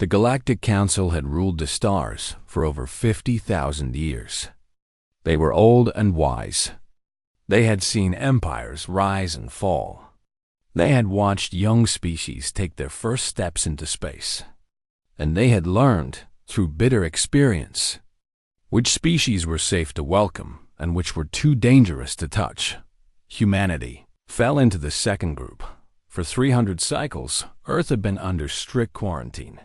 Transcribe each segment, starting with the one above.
The Galactic Council had ruled the stars for over 50,000 years. They were old and wise. They had seen empires rise and fall. They had watched young species take their first steps into space. And they had learned, through bitter experience, which species were safe to welcome and which were too dangerous to touch. Humanity fell into the second group. For 300 cycles, Earth had been under strict quarantine.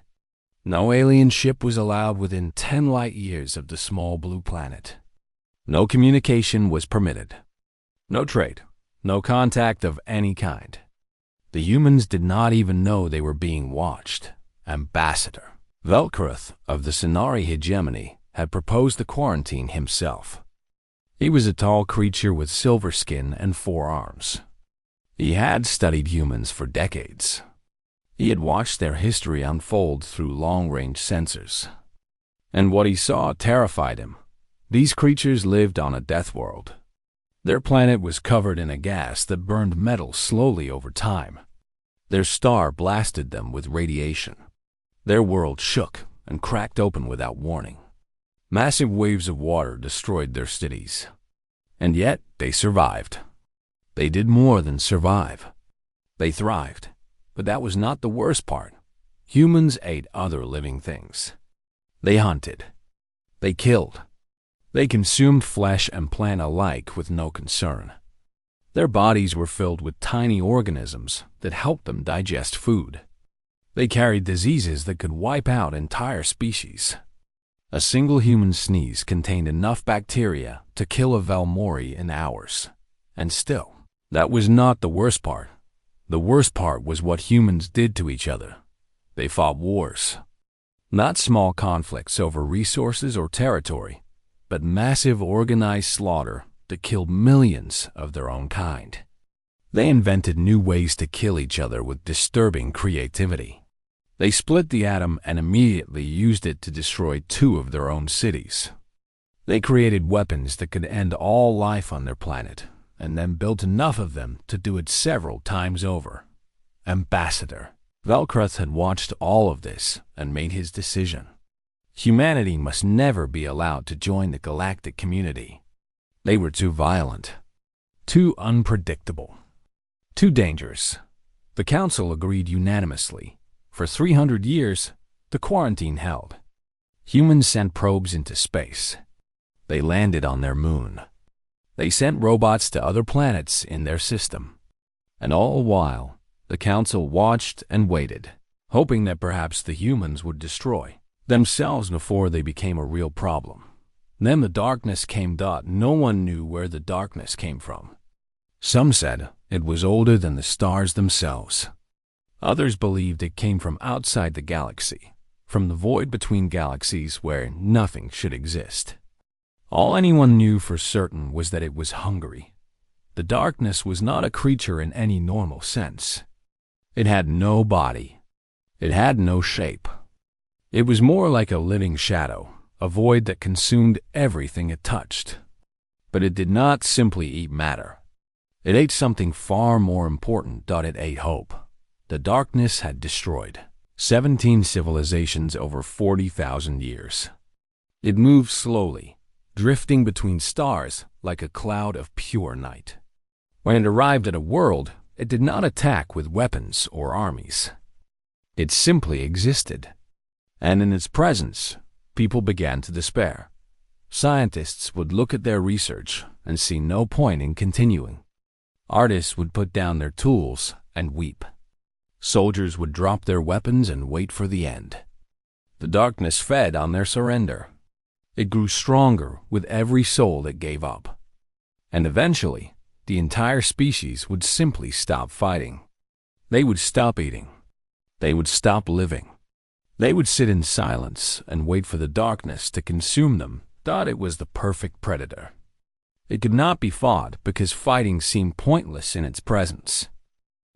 No alien ship was allowed within 10 light years of the small blue planet. No communication was permitted. No trade, no contact of any kind. The humans did not even know they were being watched. Ambassador Velkruth of the Sonari hegemony had proposed the quarantine himself. He was a tall creature with silver skin and 4 arms. He had studied humans for decades. He had watched their history unfold through long-range sensors. And what he saw terrified him. These creatures lived on a death world. Their planet was covered in a gas that burned metal slowly over time. Their star blasted them with radiation. Their world shook and cracked open without warning. Massive waves of water destroyed their cities. And yet they survived. They did more than survive. They thrived. But that was not the worst part. Humans ate other living things. They hunted. They killed. They consumed flesh and plant alike with no concern. Their bodies were filled with tiny organisms that helped them digest food. They carried diseases that could wipe out entire species. A single human sneeze contained enough bacteria to kill a Velmori in hours. And still, that was not the worst part. The worst part was what humans did to each other. They fought wars. Not small conflicts over resources or territory, but massive organized slaughter that killed millions of their own kind. They invented new ways to kill each other with disturbing creativity. They split the atom and immediately used it to destroy 2 of their own cities. They created weapons that could end all life on their planet, and then built enough of them to do it several times over. Ambassador Velkruth had watched all of this and made his decision. Humanity must never be allowed to join the galactic community. They were too violent, too unpredictable, too dangerous. The Council agreed unanimously. For 300 years, the quarantine held. Humans sent probes into space. They landed on their moon. They sent robots to other planets in their system. And all while, the Council watched and waited, hoping that perhaps the humans would destroy themselves before they became a real problem. Then the darkness came. No one knew where the darkness came from. Some said it was older than the stars themselves. Others believed it came from outside the galaxy, from the void between galaxies where nothing should exist. All anyone knew for certain was that it was hungry. The darkness was not a creature in any normal sense. It had no body. It had no shape. It was more like a living shadow, a void that consumed everything it touched. But it did not simply eat matter. It ate something far more important. It ate hope. The darkness had destroyed 17 civilizations over 40,000 years. It moved slowly, drifting between stars like a cloud of pure night. When it arrived at a world, it did not attack with weapons or armies. It simply existed. And in its presence, people began to despair. Scientists would look at their research and see no point in continuing. Artists would put down their tools and weep. Soldiers would drop their weapons and wait for the end. The darkness fed on their surrender. It grew stronger with every soul that gave up. And eventually, the entire species would simply stop fighting. They would stop eating. They would stop living. They would sit in silence and wait for the darkness to consume them. Thought it was the perfect predator. It could not be fought because fighting seemed pointless in its presence.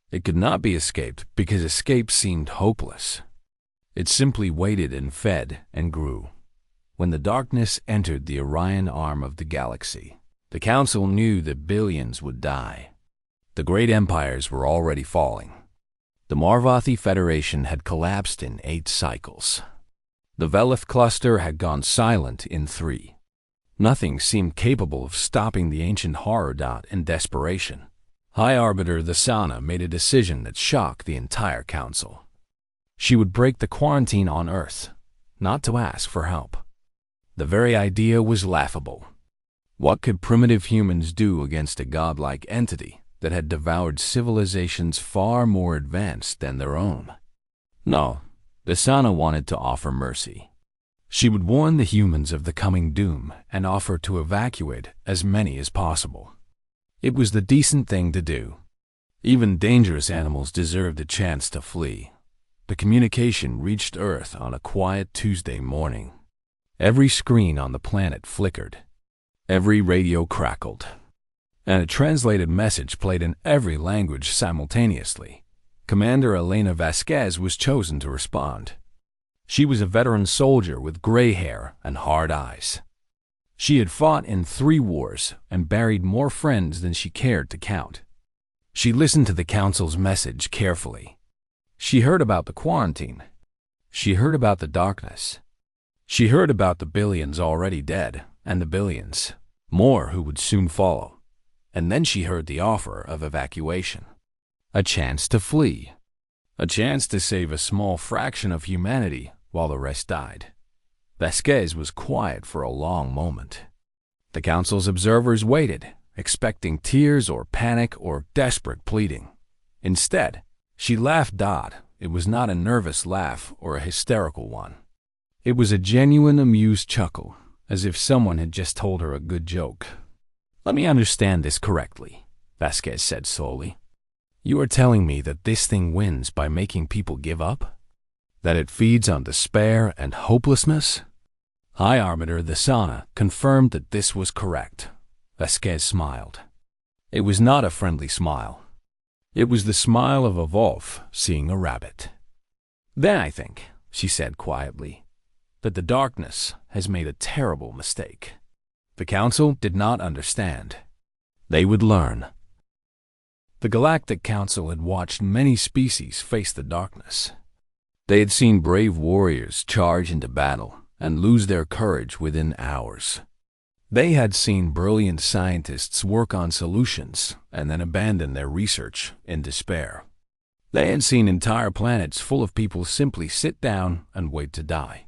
It could not be escaped because escape seemed hopeless. It simply waited and fed and grew. When the darkness entered the Orion arm of the galaxy, the Council knew that billions would die. The great empires were already falling. The Marvathi Federation had collapsed in 8 cycles. The Velith cluster had gone silent in 3. Nothing seemed capable of stopping the ancient horror dot in desperation. High Arbiter Thasana made a decision that shocked the entire council. She would break the quarantine on Earth, not to ask for help. The very idea was laughable. What could primitive humans do against a godlike entity that had devoured civilizations far more advanced than their own? No, Thasana wanted to offer mercy. She would warn the humans of the coming doom and offer to evacuate as many as possible. It was the decent thing to do. Even dangerous animals deserved a chance to flee. The communication reached Earth on a quiet Tuesday morning. Every screen on the planet flickered. Every radio crackled. And a translated message played in every language simultaneously. Commander Elena Vasquez was chosen to respond. She was a veteran soldier with gray hair and hard eyes. She had fought in 3 wars and buried more friends than she cared to count. She listened to the council's message carefully. She heard about the quarantine. She heard about the darkness. She heard about the billions already dead and the billions more who would soon follow. And then she heard the offer of evacuation. A chance to flee. A chance to save a small fraction of humanity while the rest died. Vasquez was quiet for a long moment. The council's observers waited, expecting tears or panic or desperate pleading. Instead, she laughed. It was not a nervous laugh or a hysterical one. It was a genuine amused chuckle, as if someone had just told her a good joke. "Let me understand this correctly," Vasquez said slowly. "You are telling me that this thing wins by making people give up? That it feeds on despair and hopelessness?" High Arbiter Thasana confirmed that this was correct. Vasquez smiled. It was not a friendly smile. It was the smile of a wolf seeing a rabbit. "Then I think," she said quietly, "that the darkness has made a terrible mistake." The council did not understand. They would learn. The Galactic Council had watched many species face the darkness. They had seen brave warriors charge into battle and lose their courage within hours. They had seen brilliant scientists work on solutions and then abandon their research in despair. They had seen entire planets full of people simply sit down and wait to die.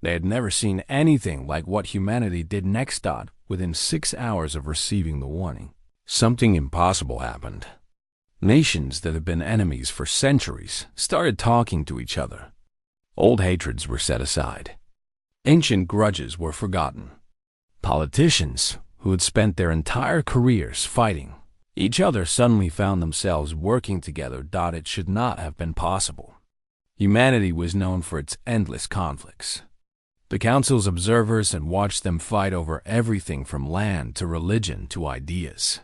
They had never seen anything like what humanity did next. Within 6 hours of receiving the warning, something impossible happened. Nations that had been enemies for centuries started talking to each other. Old hatreds were set aside. Ancient grudges were forgotten. Politicians, who had spent their entire careers fighting each other, suddenly found themselves working together. It should not have been possible. Humanity was known for its endless conflicts. The Council's observers had watched them fight over everything from land to religion to ideas.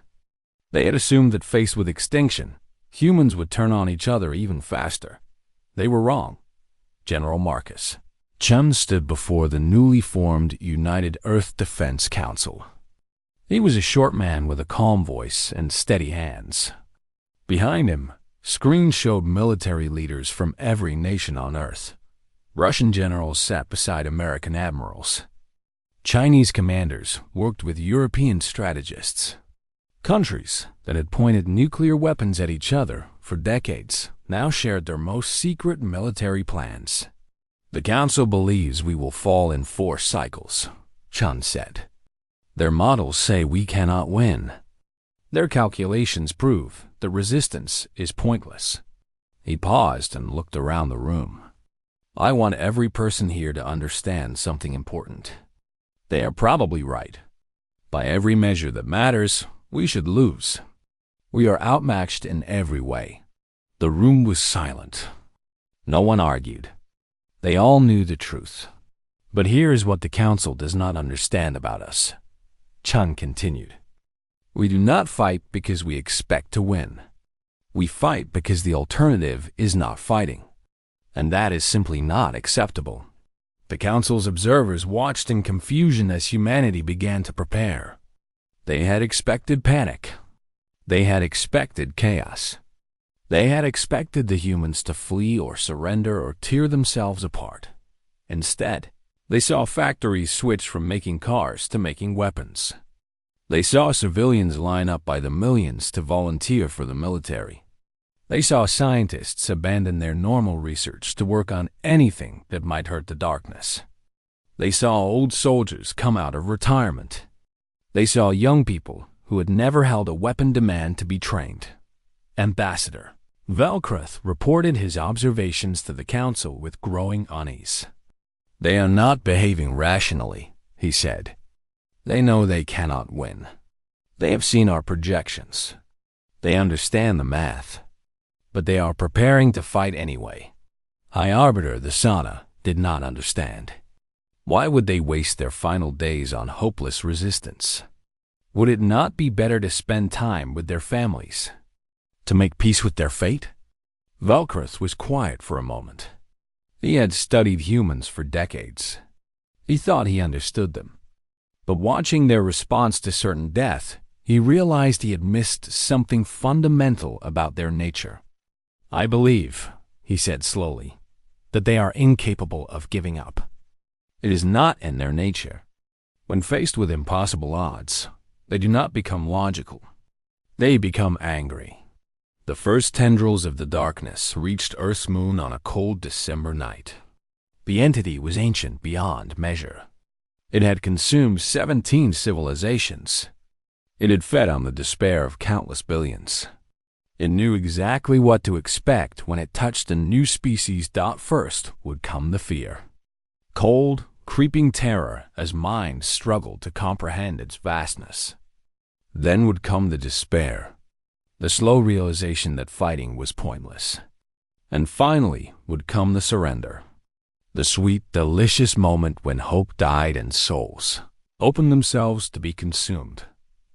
They had assumed that faced with extinction, humans would turn on each other even faster. They were wrong. General Marcus Chun stood before the newly formed United Earth Defense Council. He was a short man with a calm voice and steady hands. Behind him, screens showed military leaders from every nation on Earth. Russian generals sat beside American admirals. Chinese commanders worked with European strategists. Countries that had pointed nuclear weapons at each other for decades now shared their most secret military plans. "The Council believes we will fall in 4 cycles, Chun said. "Their models say we cannot win. Their calculations prove that resistance is pointless." He paused and looked around the room. "I want every person here to understand something important. They are probably right. By every measure that matters, we should lose. We are outmatched in every way." The room was silent. No one argued. They all knew the truth. "But here is what the Council does not understand about us," Chun continued. "We do not fight because we expect to win. We fight because the alternative is not fighting. And that is simply not acceptable." The Council's observers watched in confusion as humanity began to prepare. They had expected panic. They had expected chaos. They had expected the humans to flee or surrender or tear themselves apart. Instead, they saw factories switch from making cars to making weapons. They saw civilians line up by the millions to volunteer for the military. They saw scientists abandon their normal research to work on anything that might hurt the darkness. They saw old soldiers come out of retirement. They saw young people who had never held a weapon demand to be trained. Ambassador Velcroth reported his observations to the council with growing unease. "They are not behaving rationally," he said. "They know they cannot win. They have seen our projections. They understand the math. But they are preparing to fight anyway." High Arbiter the Sana did not understand. Why would they waste their final days on hopeless resistance? Would it not be better to spend time with their families? To make peace with their fate? Velcroth was quiet for a moment. He had studied humans for decades. He thought he understood them. But watching their response to certain death, he realized he had missed something fundamental about their nature. "I believe," he said slowly, "that they are incapable of giving up. It is not in their nature. When faced with impossible odds, they do not become logical. They become angry." The first tendrils of the darkness reached Earth's moon on a cold December night. The entity was ancient beyond measure. It had consumed 17 civilizations. It had fed on the despair of countless billions. It knew exactly what to expect when it touched a new species. First would come the fear. Cold, creeping terror as minds struggled to comprehend its vastness. Then would come the despair, the slow realization that fighting was pointless. And finally would come the surrender, the sweet, delicious moment when hope died and souls opened themselves to be consumed.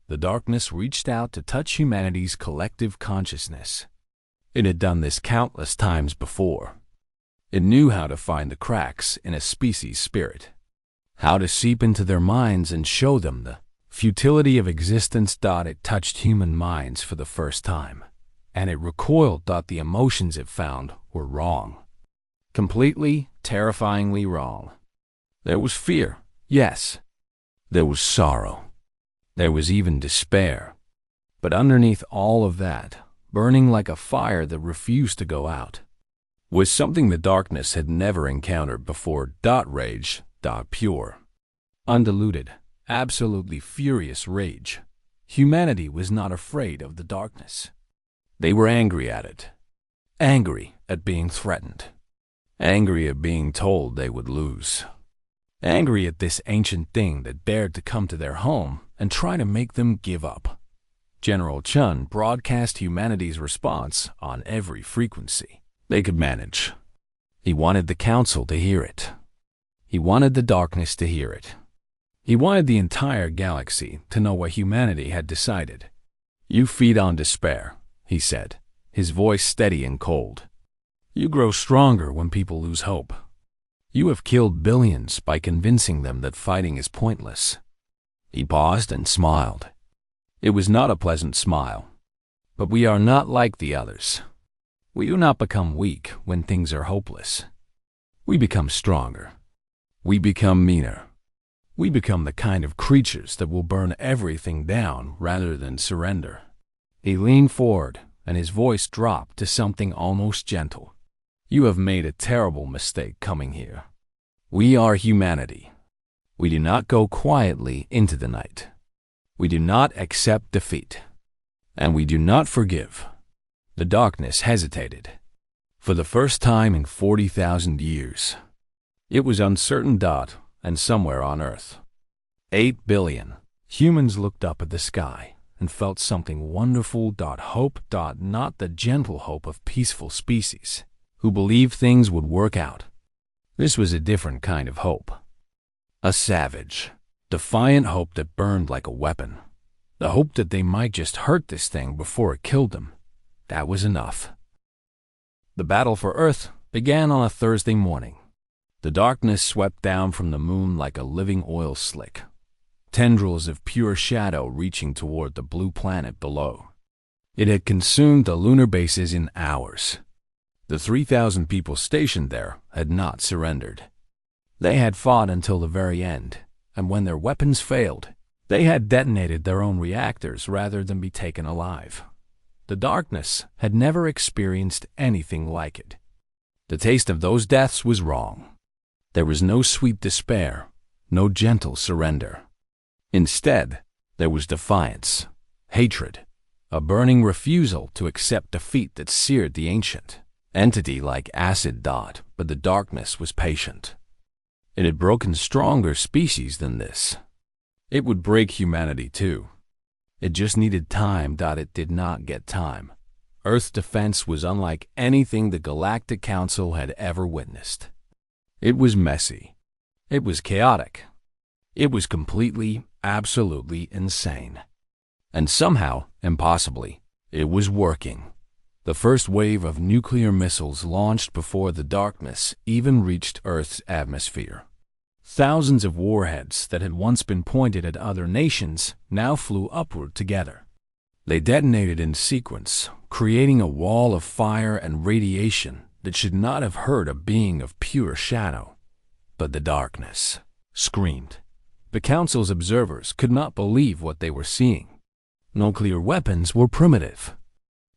The darkness reached out to touch humanity's collective consciousness. It had done this countless times before. It knew how to find the cracks in a species' spirit, how to seep into their minds and show them the futility of existence. It touched human minds for the first time, and it recoiled. The emotions it found were wrong. Completely, terrifyingly wrong. There was fear, yes. There was sorrow. There was even despair. But underneath all of that, burning like a fire that refused to go out, was something the darkness had never encountered before. Rage, pure, undiluted, absolutely furious rage. Humanity was not afraid of the darkness. They were angry at it. Angry at being threatened. Angry at being told they would lose. Angry at this ancient thing that dared to come to their home and try to make them give up. General Chun broadcast humanity's response on every frequency they could manage. He wanted the council to hear it. He wanted the darkness to hear it. He wanted the entire galaxy to know what humanity had decided. "You feed on despair," he said, his voice steady and cold. "You grow stronger when people lose hope. You have killed billions by convincing them that fighting is pointless." He paused and smiled. It was not a pleasant smile. "But we are not like the others. We do not become weak when things are hopeless. We become stronger. We become meaner. We become the kind of creatures that will burn everything down rather than surrender." He leaned forward, and his voice dropped to something almost gentle. "You have made a terrible mistake coming here. We are humanity. We do not go quietly into the night. We do not accept defeat. And we do not forgive." The darkness hesitated. For the first time in 40,000 years. It was uncertain. And somewhere on Earth, 8 billion humans looked up at the sky and felt something wonderful. Hope. Not the gentle hope of peaceful species who believed things would work out. This was a different kind of hope. A savage, defiant hope that burned like a weapon. The hope that they might just hurt this thing before it killed them. That was enough. The battle for Earth began on a Thursday morning. The darkness swept down from the moon like a living oil slick, tendrils of pure shadow reaching toward the blue planet below. It had consumed the lunar bases in hours. The 3,000 people stationed there had not surrendered. They had fought until the very end, and when their weapons failed, they had detonated their own reactors rather than be taken alive. The darkness had never experienced anything like it. The taste of those deaths was wrong. There was no sweet despair, no gentle surrender. Instead, there was defiance, hatred, a burning refusal to accept defeat that seared the ancient entity like acid dot, but the darkness was patient. It had broken stronger species than this. It would break humanity too. It just needed time. It did not get time. Earth's defense was unlike anything the Galactic Council had ever witnessed. It was messy. It was chaotic. It was completely, absolutely insane. And somehow, impossibly, it was working. The first wave of nuclear missiles launched before the darkness even reached Earth's atmosphere. Thousands of warheads that had once been pointed at other nations now flew upward together. They detonated in sequence, creating a wall of fire and radiation that should not have hurt a being of pure shadow. But the darkness screamed. The Council's observers could not believe what they were seeing. Nuclear weapons were primitive.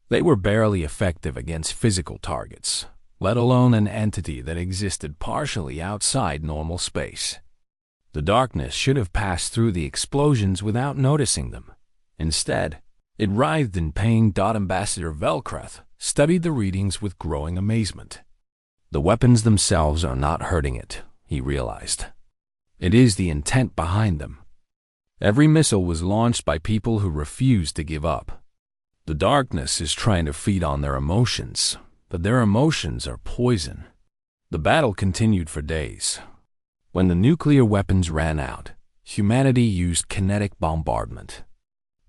They were barely effective against physical targets, let alone an entity that existed partially outside normal space. The darkness should have passed through the explosions without noticing them. Instead, it writhed in pain. Ambassador Velkreth studied the readings with growing amazement. The weapons themselves are not hurting it, he realized. It is the intent behind them. Every missile was launched by people who refused to give up. The darkness is trying to feed on their emotions, but their emotions are poison. The battle continued for days. When the nuclear weapons ran out, humanity used kinetic bombardment.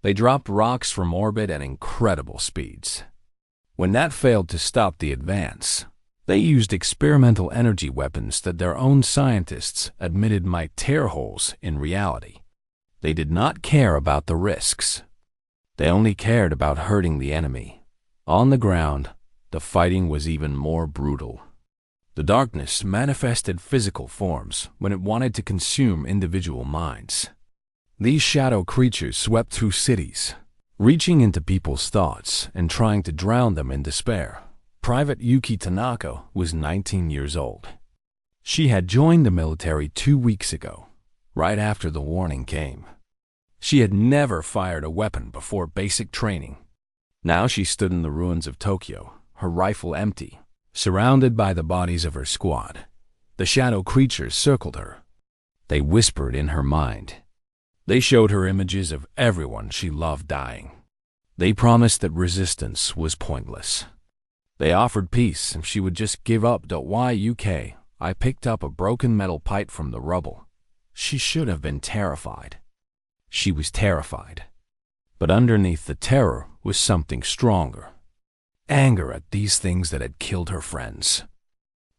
They dropped rocks from orbit at incredible speeds. When that failed to stop the advance, they used experimental energy weapons that their own scientists admitted might tear holes in reality. They did not care about the risks. They only cared about hurting the enemy. On the ground, the fighting was even more brutal. The darkness manifested physical forms when it wanted to consume individual minds. These shadow creatures swept through cities, reaching into people's thoughts and trying to drown them in despair. Private Yuki Tanaka was 19 years old. She had joined the military 2 weeks ago, right after the warning came. She had never fired a weapon before basic training. Now she stood in the ruins of Tokyo, her rifle empty, surrounded by the bodies of her squad. The shadow creatures circled her. They whispered in her mind. They showed her images of everyone she loved dying. They promised that resistance was pointless. They offered peace if she would just give up. I picked up a broken metal pipe from the rubble. She should have been terrified. She was terrified. But underneath the terror was something stronger. Anger at these things that had killed her friends.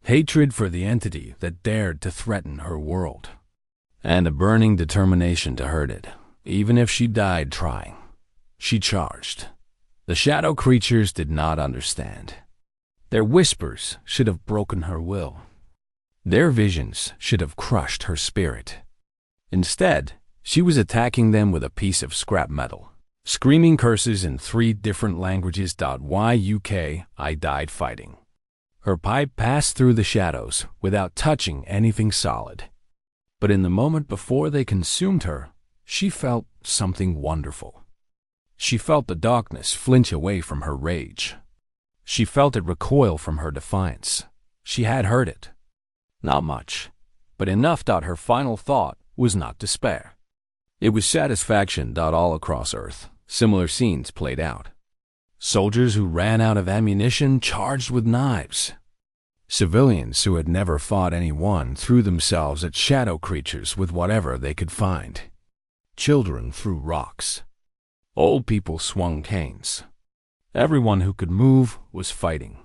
Hatred for the entity that dared to threaten her world. And a burning determination to hurt it, even if she died trying. She charged. The shadow creatures did not understand. Their whispers should have broken her will. Their visions should have crushed her spirit. Instead, she was attacking them with a piece of scrap metal, screaming curses in 3 different languages. I died fighting. Her pipe passed through the shadows without touching anything solid. But in the moment before they consumed her, she felt something wonderful. She felt the darkness flinch away from her rage. She felt it recoil from her defiance. She had heard it. Not much, but enough. Her final thought was not despair. It was satisfaction. All across Earth, similar scenes played out. Soldiers who ran out of ammunition charged with knives. Civilians who had never fought anyone threw themselves at shadow creatures with whatever they could find. Children threw rocks. Old people swung canes. Everyone who could move was fighting.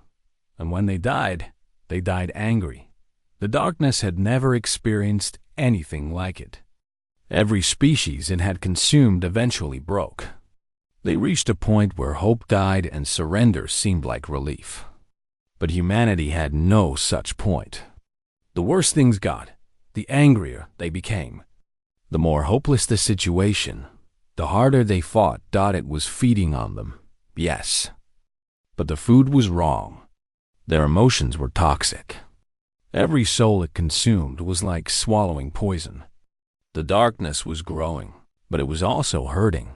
And when they died angry. The darkness had never experienced anything like it. Every species it had consumed eventually broke. They reached a point where hope died and surrender seemed like relief. But humanity had no such point. The worse things got, the angrier they became. The more hopeless the situation, the harder they fought. It was feeding on them, yes. But the food was wrong. Their emotions were toxic. Every soul it consumed was like swallowing poison. The darkness was growing, but it was also hurting.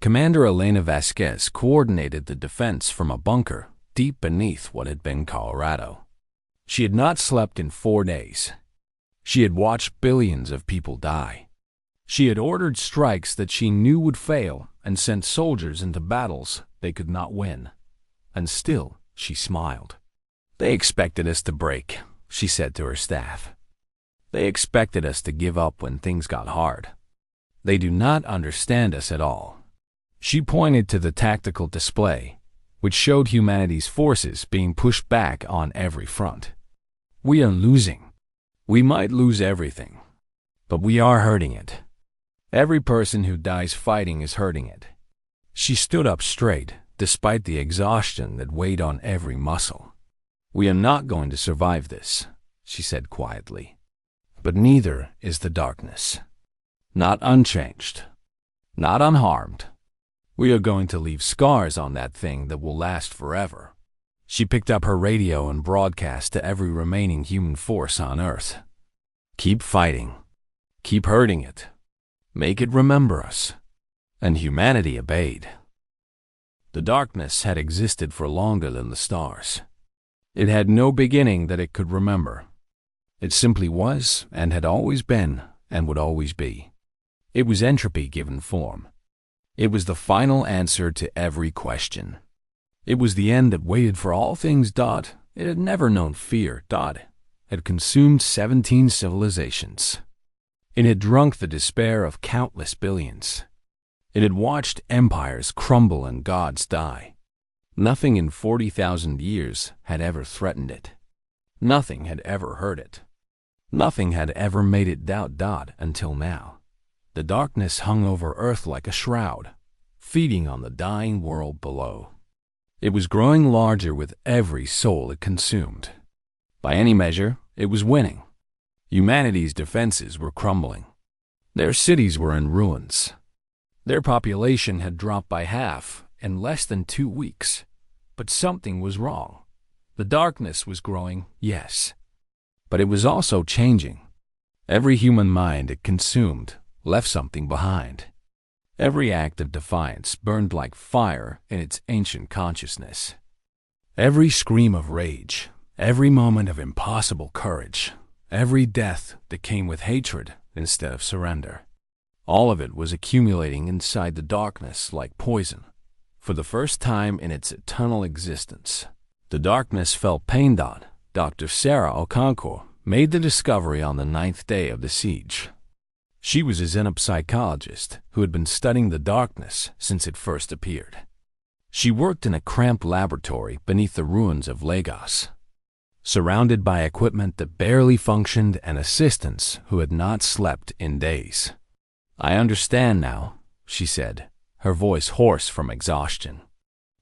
Commander Elena Vasquez coordinated the defense from a bunker deep beneath what had been Colorado. She had not slept in 4 days. She had watched billions of people die. She had ordered strikes that she knew would fail and sent soldiers into battles they could not win. And still, she smiled. They expected us to break, she said to her staff. They expected us to give up when things got hard. They do not understand us at all. She pointed to the tactical display, which showed humanity's forces being pushed back on every front. We are losing. We might lose everything, but we are hurting it. Every person who dies fighting is hurting it. She stood up straight, despite the exhaustion that weighed on every muscle. We are not going to survive this, she said quietly. But neither is the darkness. Not unchanged. Not unharmed. We are going to leave scars on that thing that will last forever. She picked up her radio and broadcast to every remaining human force on Earth. Keep fighting. Keep hurting it. Make it remember us. And humanity obeyed. The darkness had existed for longer than the stars. It had no beginning that it could remember. It simply was and had always been and would always be. It was entropy given form. It was the final answer to every question. It was the end that waited for all things. It had never known fear. Had consumed 17 civilizations. It had drunk the despair of countless billions. It had watched empires crumble and gods die. Nothing in 40,000 years had ever threatened it. Nothing had ever hurt it. Nothing had ever made it doubt. Until now. The darkness hung over Earth like a shroud, feeding on the dying world below. It was growing larger with every soul it consumed. By any measure, it was winning. Humanity's defenses were crumbling. Their cities were in ruins. Their population had dropped by half in less than 2 weeks. But something was wrong. The darkness was growing, yes. But it was also changing. Every human mind it consumed left something behind. Every act of defiance burned like fire in its ancient consciousness. Every scream of rage, every moment of impossible courage, every death that came with hatred instead of surrender. All of it was accumulating inside the darkness like poison. For the first time in its eternal existence, the darkness felt pain. Dr. Sarah Okonkwo made the discovery on the 9th day of the siege. She was a xenopsychologist who had been studying the darkness since it first appeared. She worked in a cramped laboratory beneath the ruins of Lagos, surrounded by equipment that barely functioned and assistants who had not slept in days. I understand now, she said, her voice hoarse from exhaustion.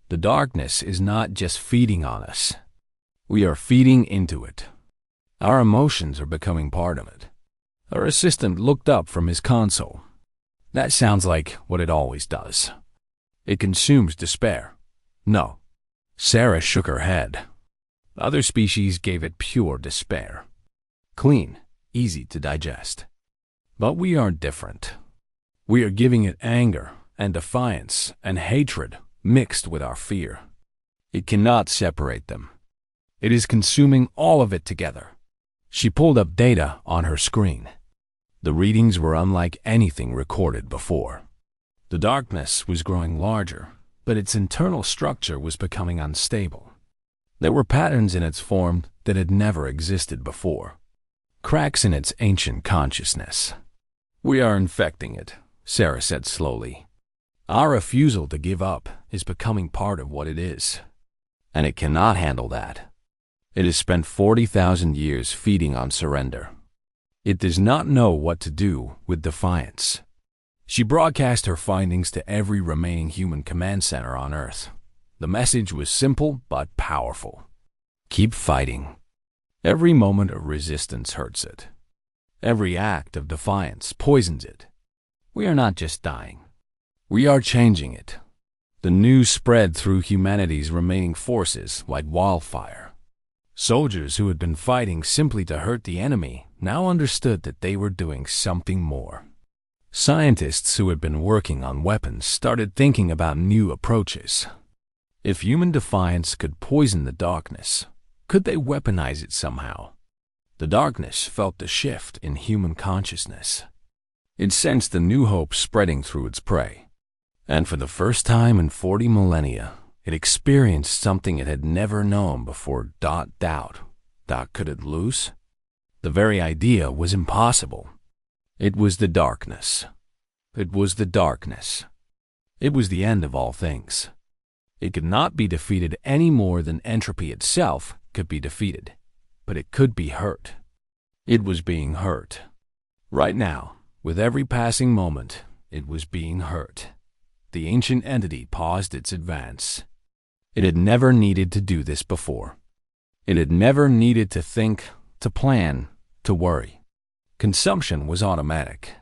The darkness is not just feeding on us. We are feeding into it. Our emotions are becoming part of it. Her assistant looked up from his console. That sounds like what it always does. It consumes despair. No. Sarah shook her head. Other species gave it pure despair. Clean, easy to digest. But we are different. We are giving it anger and defiance and hatred mixed with our fear. It cannot separate them. It is consuming all of it together. She pulled up data on her screen. The readings were unlike anything recorded before. The darkness was growing larger, but its internal structure was becoming unstable. There were patterns in its form that had never existed before. Cracks in its ancient consciousness. We are infecting it, Sarah said slowly. Our refusal to give up is becoming part of what it is. And it cannot handle that. It has spent 40,000 years feeding on surrender. It does not know what to do with defiance. She broadcast her findings to every remaining human command center on Earth. The message was simple but powerful. Keep fighting. Every moment of resistance hurts it. Every act of defiance poisons it. We are not just dying. We are changing it. The news spread through humanity's remaining forces like wildfire. Soldiers who had been fighting simply to hurt the enemy now understood that they were doing something more. Scientists who had been working on weapons started thinking about new approaches. If human defiance could poison the darkness, could they weaponize it somehow? The darkness felt the shift in human consciousness. It sensed a new hope spreading through its prey. And for the first time in 40 millennia, it experienced something it had never known before. Doubt. Could it lose? The very idea was impossible. It was the darkness. It was the darkness. It was the end of all things. It could not be defeated any more than entropy itself could be defeated, but it could be hurt. It was being hurt. Right now, with every passing moment, it was being hurt. The ancient entity paused its advance. It had never needed to do this before. It had never needed to think, to plan, to worry. Consumption was automatic.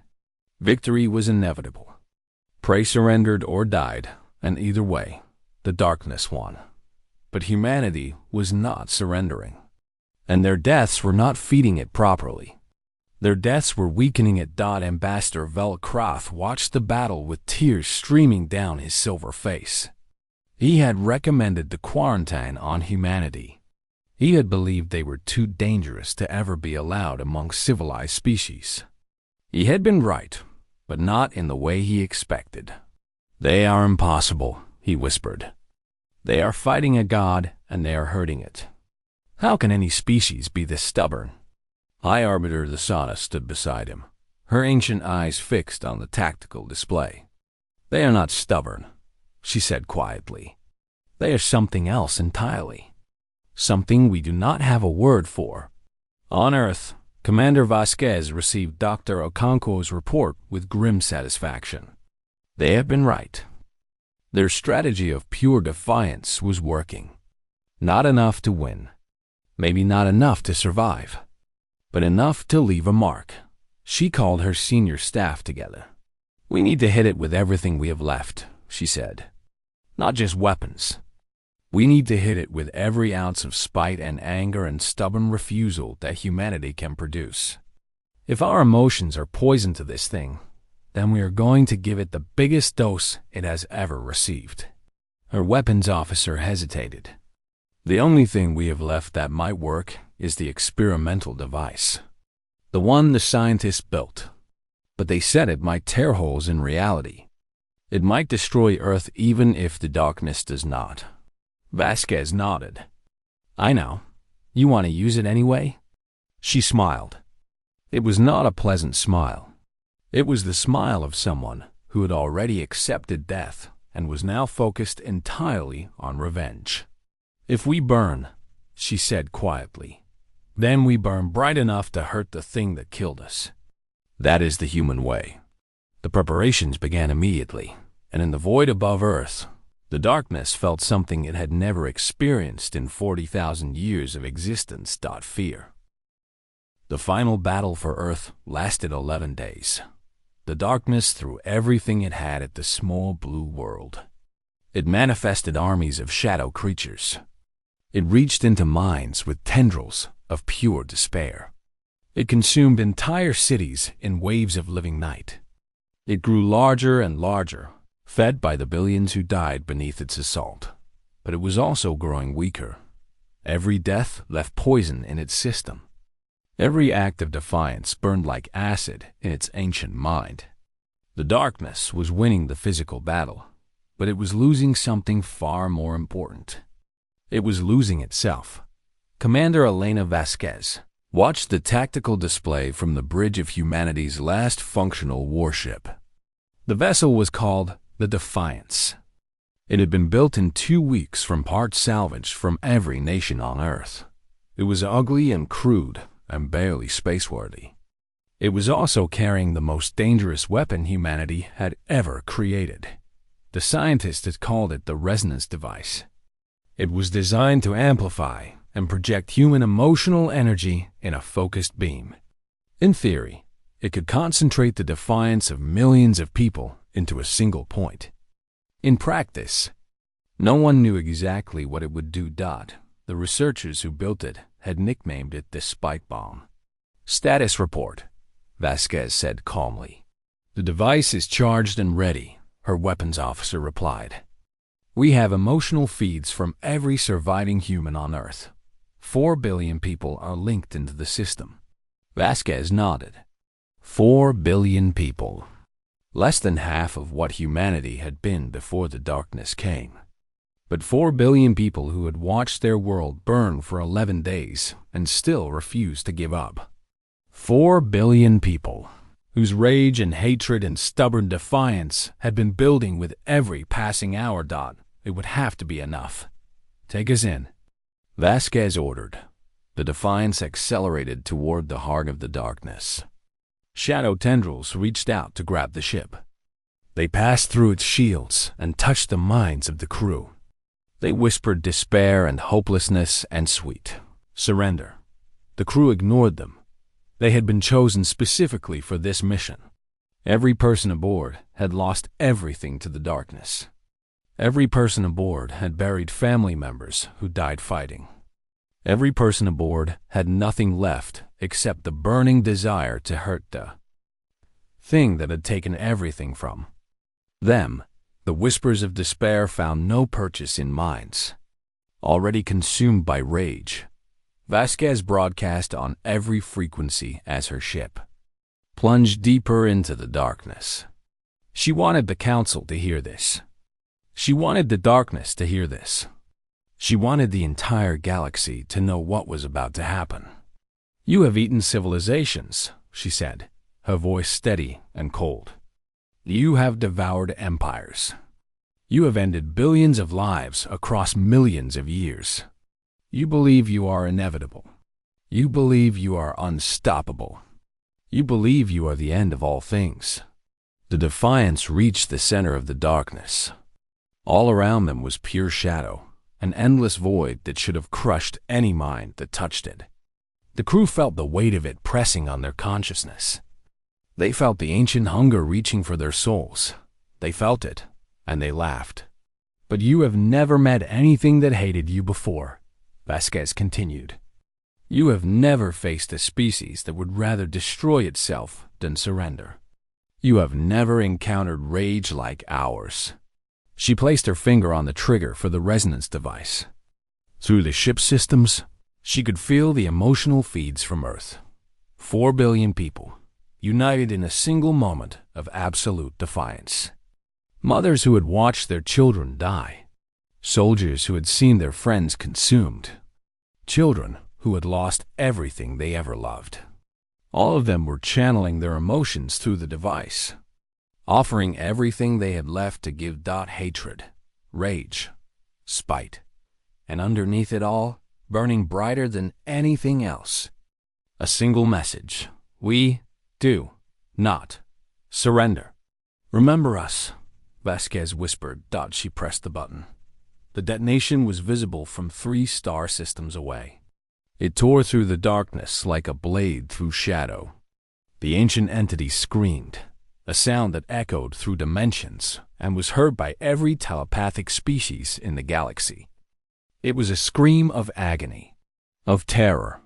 Victory was inevitable. Prey surrendered or died, and either way, the darkness won. But humanity was not surrendering. And their deaths were not feeding it properly. Their deaths were weakening it. Ambassador Velcroth watched the battle with tears streaming down his silver face. He had recommended the quarantine on humanity. He had believed they were too dangerous to ever be allowed among civilized species. He had been right, but not in the way he expected. They are impossible, he whispered. They are fighting a god, and they are hurting it. How can any species be this stubborn? High Arbiter the Sana stood beside him, her ancient eyes fixed on the tactical display. They are not stubborn, she said quietly. They are something else entirely. Something we do not have a word for. On Earth, Commander Vasquez received Dr. Okonkwo's report with grim satisfaction. They had been right. Their strategy of pure defiance was working. Not enough to win. Maybe not enough to survive. But enough to leave a mark. She called her senior staff together. We need to hit it with everything we have left, she said. Not just weapons. We need to hit it with every ounce of spite and anger and stubborn refusal that humanity can produce. If our emotions are poison to this thing, then we are going to give it the biggest dose it has ever received. Her weapons officer hesitated. The only thing we have left that might work is the experimental device. The one the scientists built. But they said it might tear holes in reality. It might destroy Earth even if the darkness does not. Vasquez nodded. I know. You want to use it anyway? She smiled. It was not a pleasant smile. It was the smile of someone who had already accepted death and was now focused entirely on revenge. If we burn, she said quietly, then we burn bright enough to hurt the thing that killed us. That is the human way. The preparations began immediately, and in the void above Earth, the darkness felt something it had never experienced in 40,000 years of existence. Fear. The final battle for Earth lasted 11 days. The darkness threw everything it had at the small blue world. It manifested armies of shadow creatures. It reached into minds with tendrils of pure despair. It consumed entire cities in waves of living night. It grew larger and larger, fed by the billions who died beneath its assault. But it was also growing weaker. Every death left poison in its system. Every act of defiance burned like acid in its ancient mind. The darkness was winning the physical battle, but it was losing something far more important. It was losing itself. Commander Elena Vasquez watched the tactical display from the bridge of humanity's last functional warship. The vessel was called the Defiance. It had been built in 2 weeks from parts salvaged from every nation on Earth. It was ugly and crude and barely spaceworthy. It was also carrying the most dangerous weapon humanity had ever created. The scientists had called it the resonance device. It was designed to amplify and project human emotional energy in a focused beam. In theory, it could concentrate the defiance of millions of people into a single point. In practice, no one knew exactly what it would do. The researchers who built it had nicknamed it the Spike Bomb. "Status report," Vasquez said calmly. "The device is charged and ready," her weapons officer replied. "We have emotional feeds from every surviving human on Earth. 4 billion people are linked into the system." Vasquez nodded. 4 billion people. Less than half of what humanity had been before the darkness came. But 4 billion people who had watched their world burn for 11 days and still refused to give up. 4 billion people whose rage and hatred and stubborn defiance had been building with every passing hour. It would have to be enough. "Take us in," Vasquez ordered. The defiance accelerated toward the heart of the darkness. Shadow tendrils reached out to grab the ship. They passed through its shields and touched the minds of the crew. They whispered despair and hopelessness and sweet surrender. The crew ignored them. They had been chosen specifically for this mission. Every person aboard had lost everything to the darkness. Every person aboard had buried family members who died fighting. Every person aboard had nothing left except the burning desire to hurt the thing that had taken everything from them. The whispers of despair found no purchase in minds already consumed by rage. Vasquez broadcast on every frequency as her ship plunged deeper into the darkness. She wanted the council to hear this. She wanted the darkness to hear this. She wanted the entire galaxy to know what was about to happen. "You have eaten civilizations," she said, her voice steady and cold. "You have devoured empires. You have ended billions of lives across millions of years. You believe you are inevitable. You believe you are unstoppable. You believe you are the end of all things." The defiance reached the center of the darkness. All around them was pure shadow, an endless void that should have crushed any mind that touched it. The crew felt the weight of it pressing on their consciousness. They felt the ancient hunger reaching for their souls. They felt it, and they laughed. "But you have never met anything that hated you before," Vasquez continued. "You have never faced a species that would rather destroy itself than surrender. You have never encountered rage like ours." She placed her finger on the trigger for the resonance device. Through the ship's systems, she could feel the emotional feeds from Earth. 4 billion people, united in a single moment of absolute defiance. Mothers who had watched their children die. Soldiers who had seen their friends consumed. Children who had lost everything they ever loved. All of them were channeling their emotions through the device, offering everything they had left to give. Hatred, rage, spite, and underneath it all, burning brighter than anything else, a single message: we do not surrender. "Remember us," Vasquez whispered. She pressed the button. The detonation was visible from 3 star systems away. It tore through the darkness like a blade through shadow. The ancient entity screamed, a sound that echoed through dimensions and was heard by every telepathic species in the galaxy. It was a scream of agony, of terror,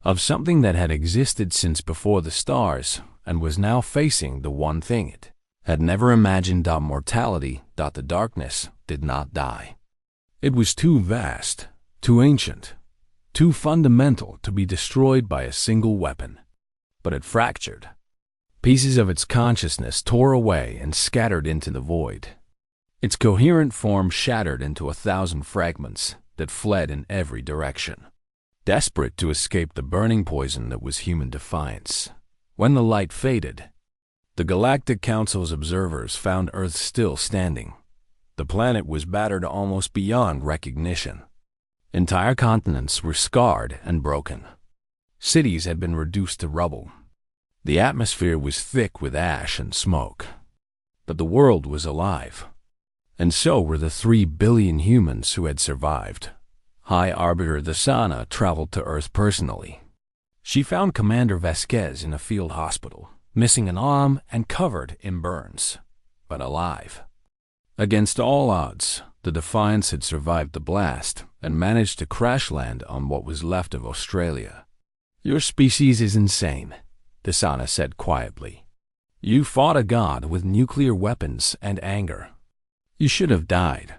of something that had existed since before the stars and was now facing the one thing it had never imagined: mortality. The darkness did not die. It was too vast, too ancient, too fundamental to be destroyed by a single weapon. But it fractured. Pieces of its consciousness tore away and scattered into the void. Its coherent form shattered into 1,000 fragments that fled in every direction, desperate to escape the burning poison that was human defiance. When the light faded, the Galactic Council's observers found Earth still standing. The planet was battered almost beyond recognition. Entire continents were scarred and broken. Cities had been reduced to rubble. The atmosphere was thick with ash and smoke. But the world was alive. And so were the 3 billion humans who had survived. High Arbiter Dasana traveled to Earth personally. She found Commander Vasquez in a field hospital, missing an arm and covered in burns, but alive. Against all odds, the Defiance had survived the blast and managed to crash land on what was left of Australia. "Your species is insane," Dasana said quietly. "You fought a god with nuclear weapons and anger. You should have died.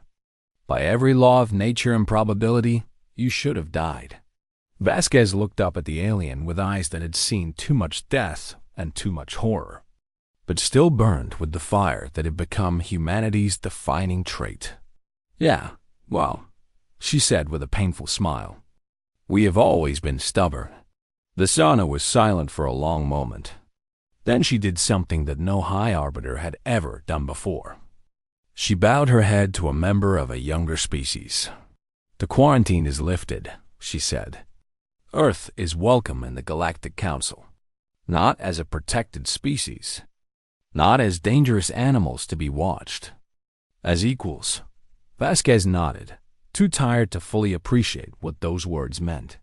By every law of nature and probability, you should have died." Vasquez looked up at the alien with eyes that had seen too much death and too much horror, but still burned with the fire that had become humanity's defining trait. "Yeah, well," she said with a painful smile, "we have always been stubborn." Dasana was silent for a long moment. Then she did something that no High Arbiter had ever done before. She bowed her head to a member of a younger species. "The quarantine is lifted," she said. "Earth is welcome in the Galactic Council, not as a protected species, not as dangerous animals to be watched, as equals." Vasquez nodded, too tired to fully appreciate what those words meant.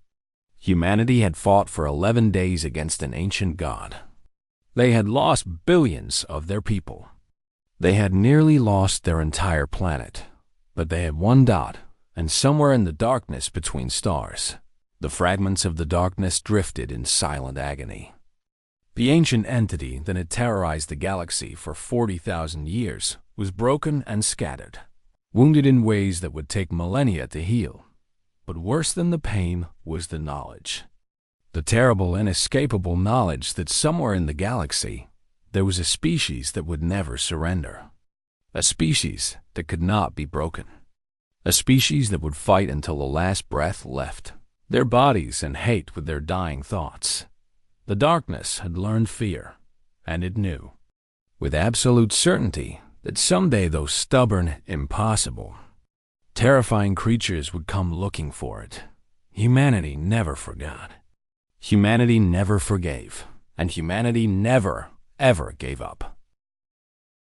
Humanity had fought for 11 days against an ancient god. They had lost billions of their people. They had nearly lost their entire planet, but they had one dot, and somewhere in the darkness between stars, the fragments of the darkness drifted in silent agony. The ancient entity that had terrorized the galaxy for 40,000 years was broken and scattered, wounded in ways that would take millennia to heal. But worse than the pain was the knowledge. The terrible, inescapable knowledge that somewhere in the galaxy, there was a species that would never surrender. A species that could not be broken. A species that would fight until the last breath left their bodies and hate with their dying thoughts. The darkness had learned fear, and it knew, with absolute certainty, that someday those stubborn, impossible, terrifying creatures would come looking for it. Humanity never forgot. Humanity never forgave, and humanity never, ever gave up.